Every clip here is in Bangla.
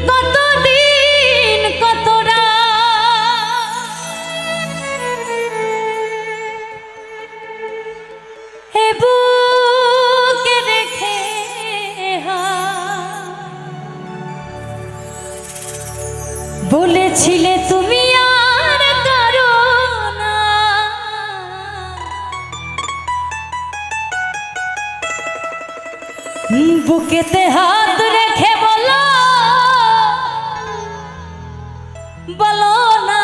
কতদিন কতরা হে বুকে রেখে বলেছিলে তুমি আর কারো না, বুকেতে হাত রেখে বলো বলো না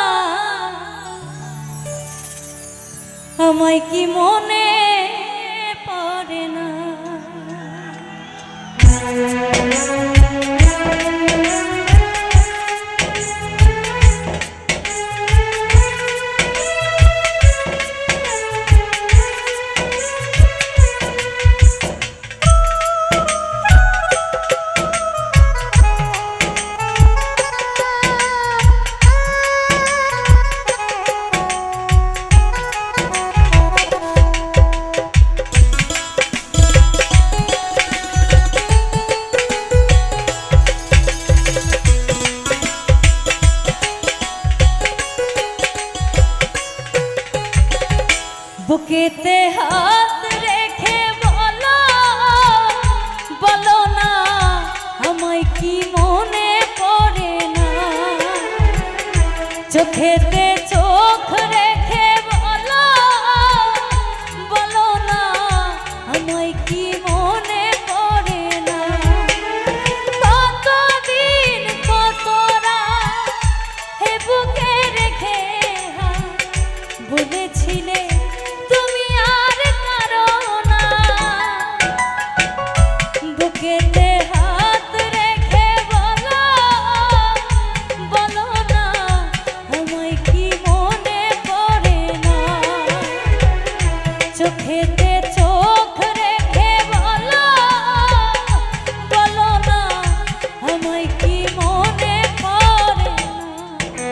আমায় কি মনে পড়ে না। বুকেতে হাত রেখে বলো বলো না আমায় কি মনে পড়ে না, চোখেতে চোখ রেখে বলো বলো না আমায় কি মনে পড়ে না। কতদিন কতরা হে বুকে রেখে বলেছিলে তুমি আর কারো না, বুকেতে হাত রেখে বলো বলো না আমায় কি মনে পড়ে না, চোখেতে চোখ রেখে বলো বলো না আমায় কি মনে পড়ে না।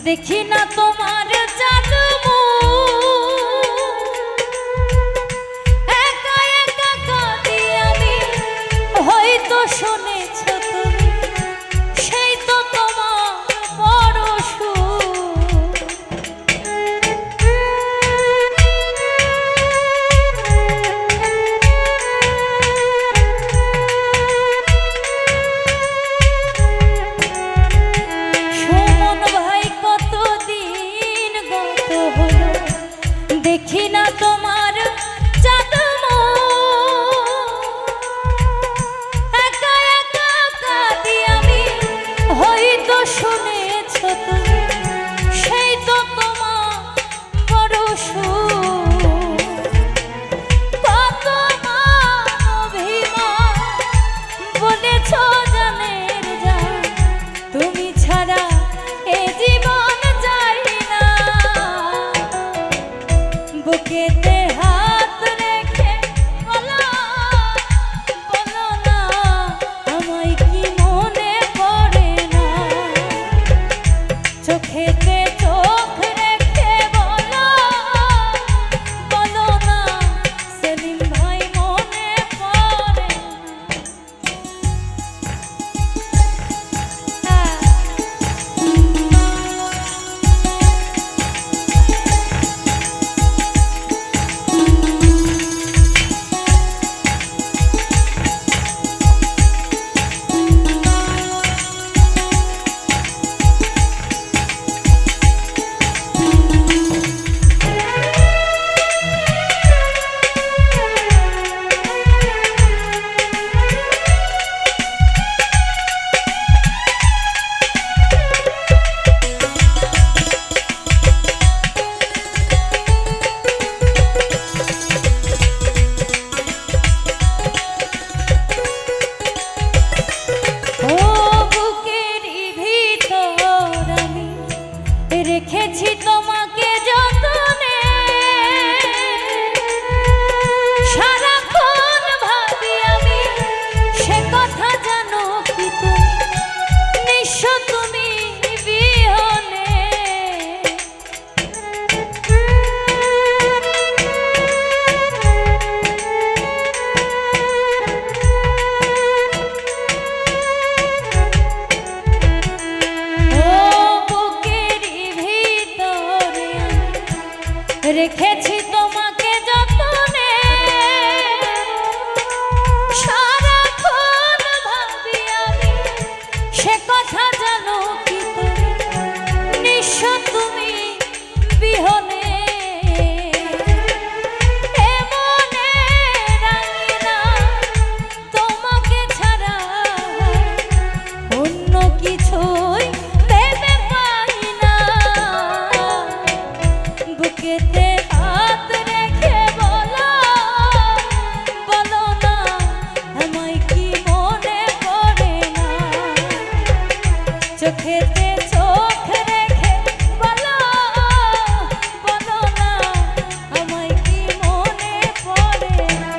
দেখি না তোমার জাদু একা একা কাঁদি আমি, হয়তো শুনেছ তুমি সেই তো তোমার বড় দেখি না তোমার জাদু একা রেখেছি তোমাকে যতনে, সারাক্ষণ ভাবি আমি সে কথা জানো কি তুমি, নিঃস্ব তুমি বিহনে। রেখেছি তোমাকে যতনে, সারাক্ষণ ভাবি আমি সে কথা জানো কি তুমি, নিঃস্ব তুমি বিহনে। এমনে রাঙিনা তোমাকে ছাড়া অন্য কিছুই ভেবে পাই না। বুকেতে হাত রেখে বলো, বলো না আমায় কি মনে পড়ে না। চোখেতে চোখ রেখে বলো, বলো না আমায় কি মনে পড়ে না।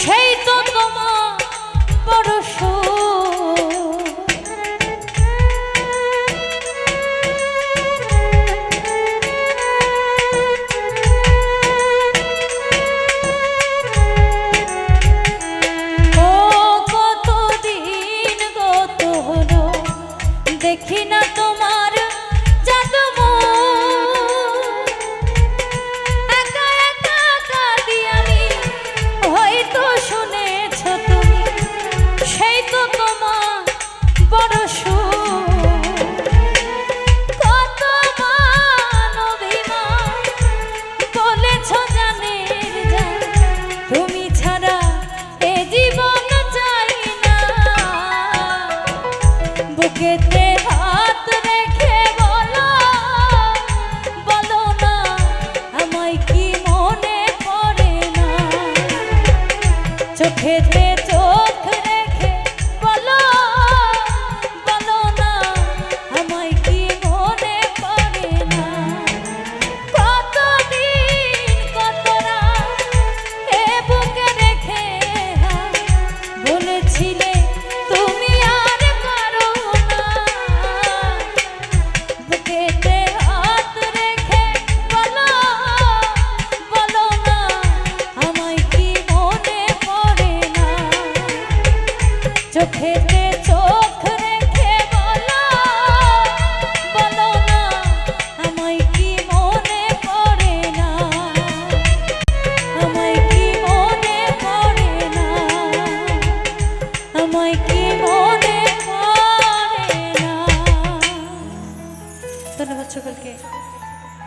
সেই তো তোমার বড় কতদিন গত হলো দেখি না তোমার জাদু একা একা কাঁদি আমি, হয়তো শুনেছ তুমি সেই তো তোমার বড় কত মান অভিমান বলেছ জানের জান, তুমি ছাড়া এ জীবন চাই না। বুকেতে হাত রেখে বলো, বলো না আমায় কি মনে পড়ে না। চোখেতে চোখ রেখে বলো, বলো না আমায় কি মনে পড়ে না। কতদিন কত রাত এ বুকে রেখে বলেছিলে তুমি আর পারো না। বুকেতে হাত রেখে বলো, বলো না আমায় কি মনে পড়ে না। চোখেতে চোখ রেখে বলো, বলো না আমায় কি মনে পড়ে না। আমায় কি মনে পড়ে না, আমায় কি মনে পড়ে না। ধন্যবাদ সকলকে।